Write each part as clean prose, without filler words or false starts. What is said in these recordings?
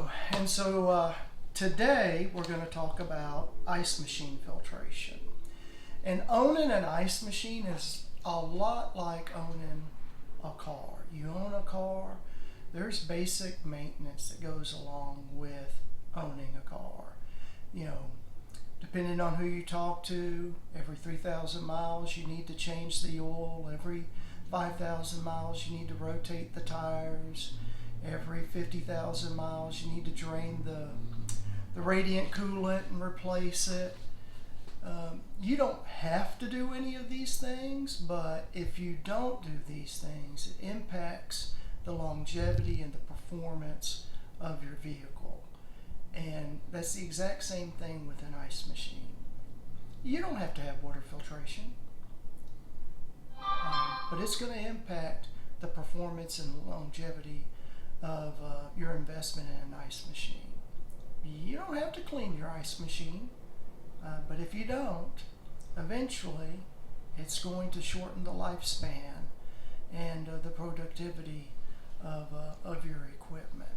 Hello, and so today we're going to talk about ice machine filtration. And owning an ice machine is a lot like owning a car. You own a car, there's basic maintenance that goes along with owning a car. You know, depending on who you talk to, every 3,000 miles you need to change the oil, every 5,000 miles you need to rotate the tires. Every 50,000 miles you need to drain the radiant coolant and replace it. You don't have to do any of these things, but if you don't do these things, it impacts the longevity and the performance of your vehicle. And that's the exact same thing with an ice machine. You don't have to have water filtration, but it's going to impact the performance and longevity of your investment in an ice machine. You don't have to clean your ice machine, but if you don't, eventually it's going to shorten the lifespan and the productivity of your equipment.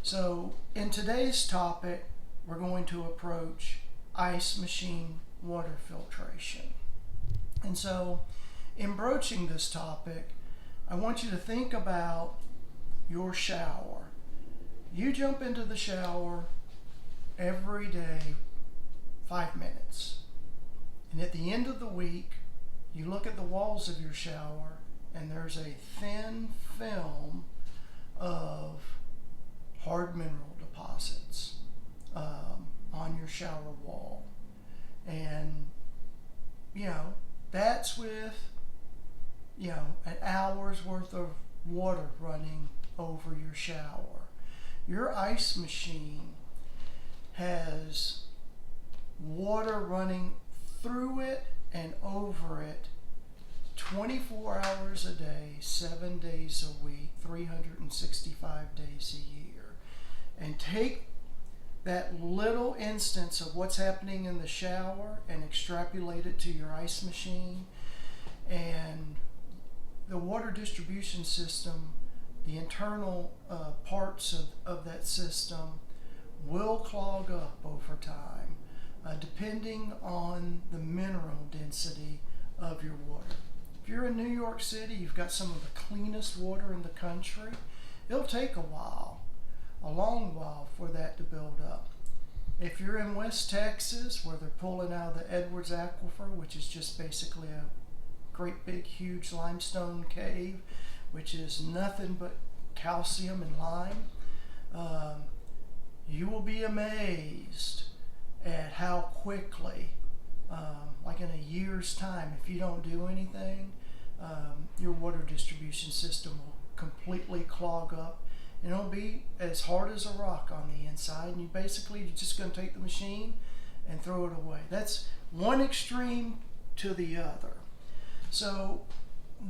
So in today's topic, we're going to approach ice machine water filtration. And so in broaching this topic, I want you to think about your shower. You jump into the shower every day 5 minutes. And at the end of the week, you look at the walls of your shower and there's a thin film of hard mineral deposits on your shower wall. And, that's with, an hour's worth of water running over your shower. Your ice machine has water running through it and over it 24 hours a day, 7 days a week, 365 days a year. And take that little instance of what's happening in the shower and extrapolate it to your ice machine, and the water distribution system, the internal parts of that system will clog up over time, depending on the mineral density of your water. If you're in New York City, you've got some of the cleanest water in the country. It'll take a long while for that to build up. If you're in West Texas, where they're pulling out of the Edwards Aquifer, which is just basically a great big huge limestone cave, which is nothing but calcium and lime, you will be amazed at how quickly, like in a year's time, if you don't do anything, your water distribution system will completely clog up, and it'll be as hard as a rock on the inside, and you're just going to take the machine and throw it away. That's one extreme to the other. So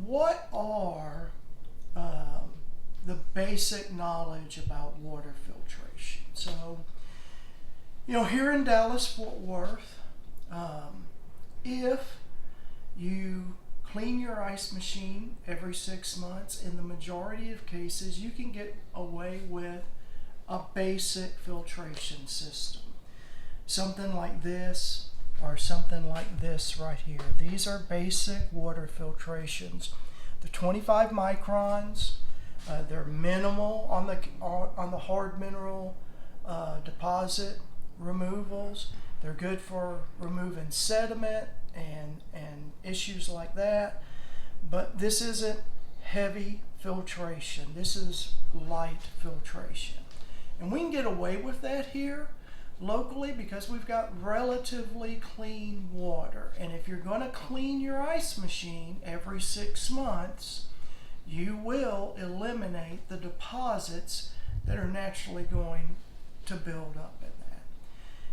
what are the basic knowledge about water filtration? So, here in Dallas-Fort Worth, if you clean your ice machine every 6 months, in the majority of cases, you can get away with a basic filtration system. Something like this, or something like this right here. These are basic water filtrations. They're 25 microns. They're minimal on the hard mineral deposit removals. They're good for removing sediment and issues like that. But this isn't heavy filtration. This is light filtration. And we can get away with that here locally because we've got relatively clean water. And if you're going to clean your ice machine every 6 months, you will eliminate the deposits that are naturally going to build up in that.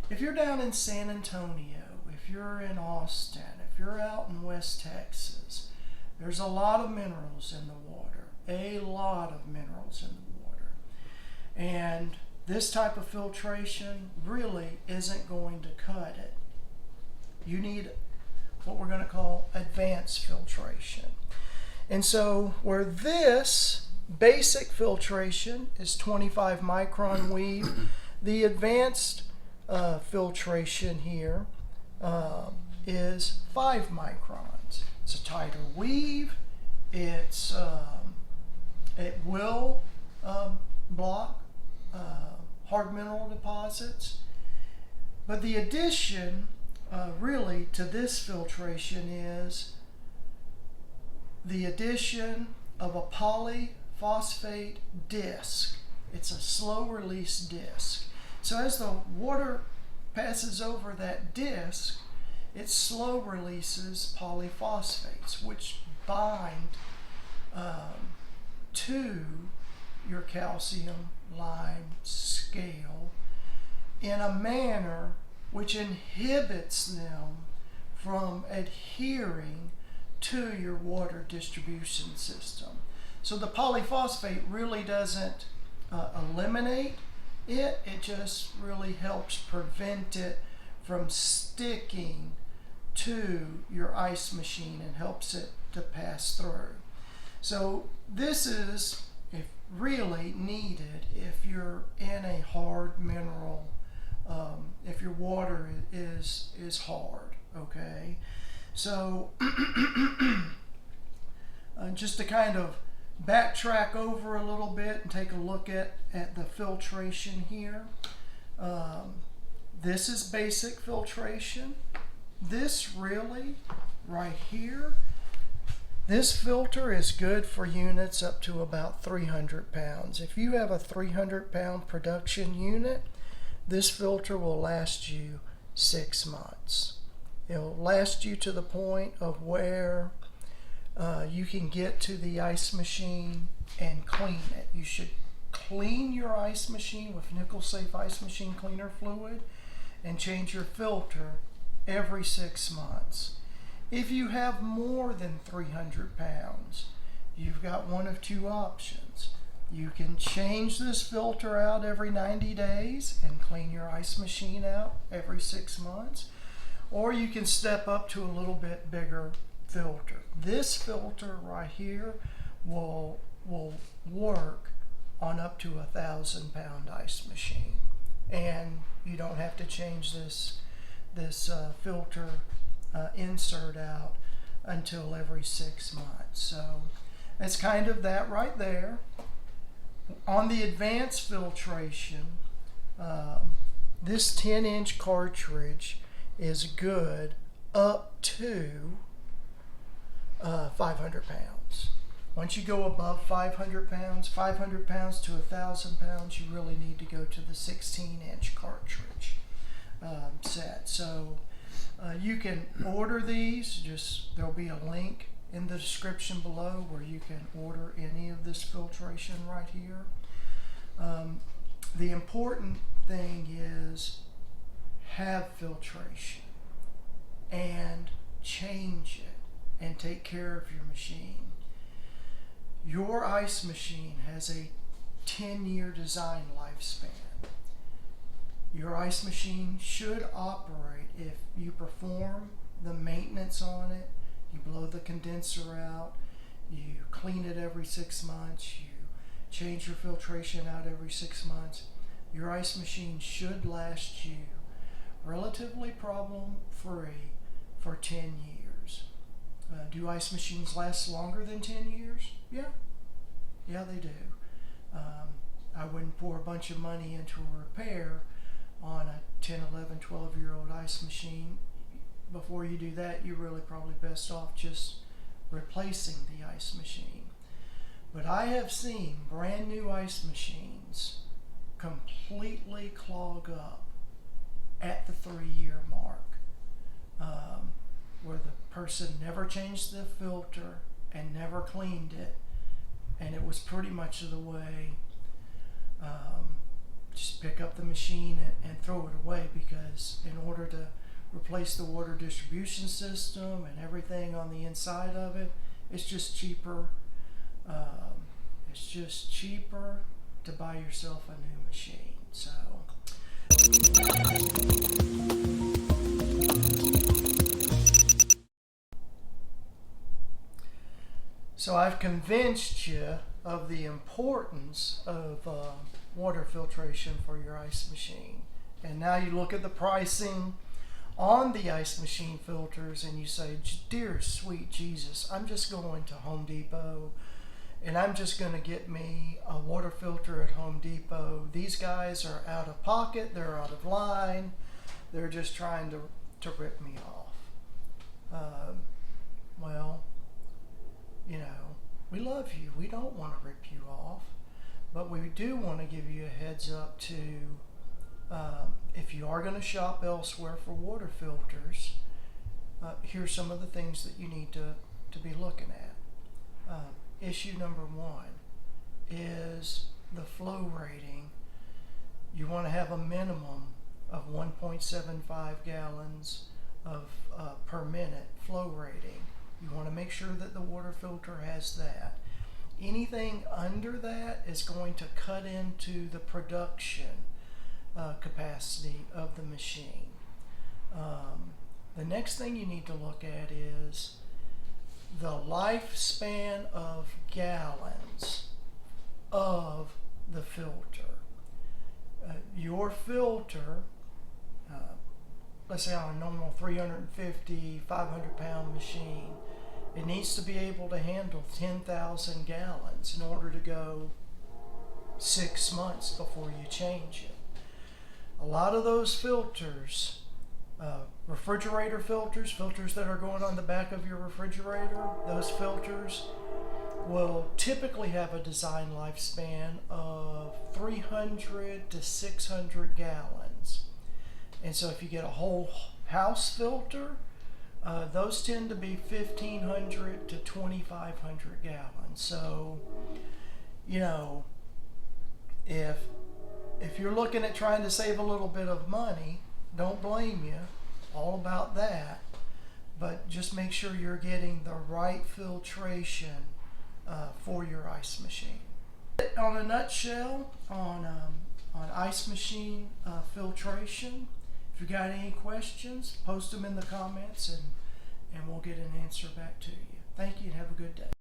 If you're down in San Antonio, if you're in Austin, if you're out in West Texas, there's a lot of minerals in the water, a lot of minerals in the water. And this type of filtration really isn't going to cut it. You need what we're going to call advanced filtration. And so where this basic filtration is 25 micron weave. The advanced filtration here is 5 microns. It's a tighter weave. It will block hard mineral deposits. But the addition really to this filtration is the addition of a polyphosphate disc. It's a slow release disc. So as the water passes over that disc, it slow releases polyphosphates, which bind to your calcium lime scale in a manner which inhibits them from adhering to your water distribution system. So the polyphosphate really doesn't eliminate it, it just really helps prevent it from sticking to your ice machine and helps it to pass through. So this is really needed if you're in a hard mineral, if your water is hard, okay? So just to kind of backtrack over a little bit and take a look at the filtration here. This is basic filtration. This really, right here, this filter is good for units up to about 300 pounds. If you have a 300-pound production unit, this filter will last you 6 months. It'll last you to the point of where you can get to the ice machine and clean it. You should clean your ice machine with nickel safe ice machine cleaner fluid and change your filter every 6 months. If you have more than 300 pounds, you've got one of two options. You can change this filter out every 90 days and clean your ice machine out every 6 months, or you can step up to a little bit bigger filter. This filter right here will work on up to 1,000-pound ice machine, and you don't have to change this filter insert out until every 6 months. So that's kind of that right there. On the advanced filtration, this 10-inch cartridge is good up to 500 pounds. Once you go above 500 pounds to 1,000 pounds, you really need to go to the 16-inch cartridge set. So you can order these. There'll be a link in the description below where you can order any of this filtration right here. The important thing is have filtration and change it and take care of your machine. Your ice machine has a 10-year design lifespan. Your ice machine should operate if you perform the maintenance on it, you blow the condenser out, you clean it every 6 months, you change your filtration out every 6 months. Your ice machine should last you relatively problem-free for 10 years. Do ice machines last longer than 10 years? Yeah, they do. I wouldn't pour a bunch of money into a repair on a 10, 11, 12-year-old ice machine. Before you do that, you're really probably best off just replacing the ice machine. But I have seen brand new ice machines completely clog up at the 3-year mark, where the person never changed the filter and never cleaned it, and it was pretty much the way, just pick up the machine and throw it away, because in order to replace the water distribution system and everything on the inside of it, it's just cheaper. It's just cheaper to buy yourself a new machine. So I've convinced you of the importance of water filtration for your ice machine. And now you look at the pricing on the ice machine filters and you say, dear sweet Jesus, I'm just going to Home Depot and I'm just going to get me a water filter at Home Depot. These guys are out of pocket, they're out of line, they're just trying to rip me off. Well, you know, we love you. We don't want to rip you off, but we do want to give you a heads up to if you are going to shop elsewhere for water filters, here's some of the things that you need to be looking at. Issue number one is the flow rating. You want to have a minimum of 1.75 gallons of per minute flow rating. You want to make sure that the water filter has that. Anything under that is going to cut into the production capacity of the machine. The next thing you need to look at is the lifespan of gallons of the filter. Your filter, let's say on a normal 350, 500 pound machine, it needs to be able to handle 10,000 gallons in order to go 6 months before you change it. A lot of those filters, refrigerator filters, filters that are going on the back of your refrigerator, those filters will typically have a design lifespan of 300 to 600 gallons. And so if you get a whole house filter, those tend to be 1,500 to 2,500 gallons. So, you know, if you're looking at trying to save a little bit of money, don't blame you, all about that, but just make sure you're getting the right filtration for your ice machine. On a nutshell, on ice machine filtration, if you got any questions, post them in the comments and we'll get an answer back to you. Thank you and have a good day.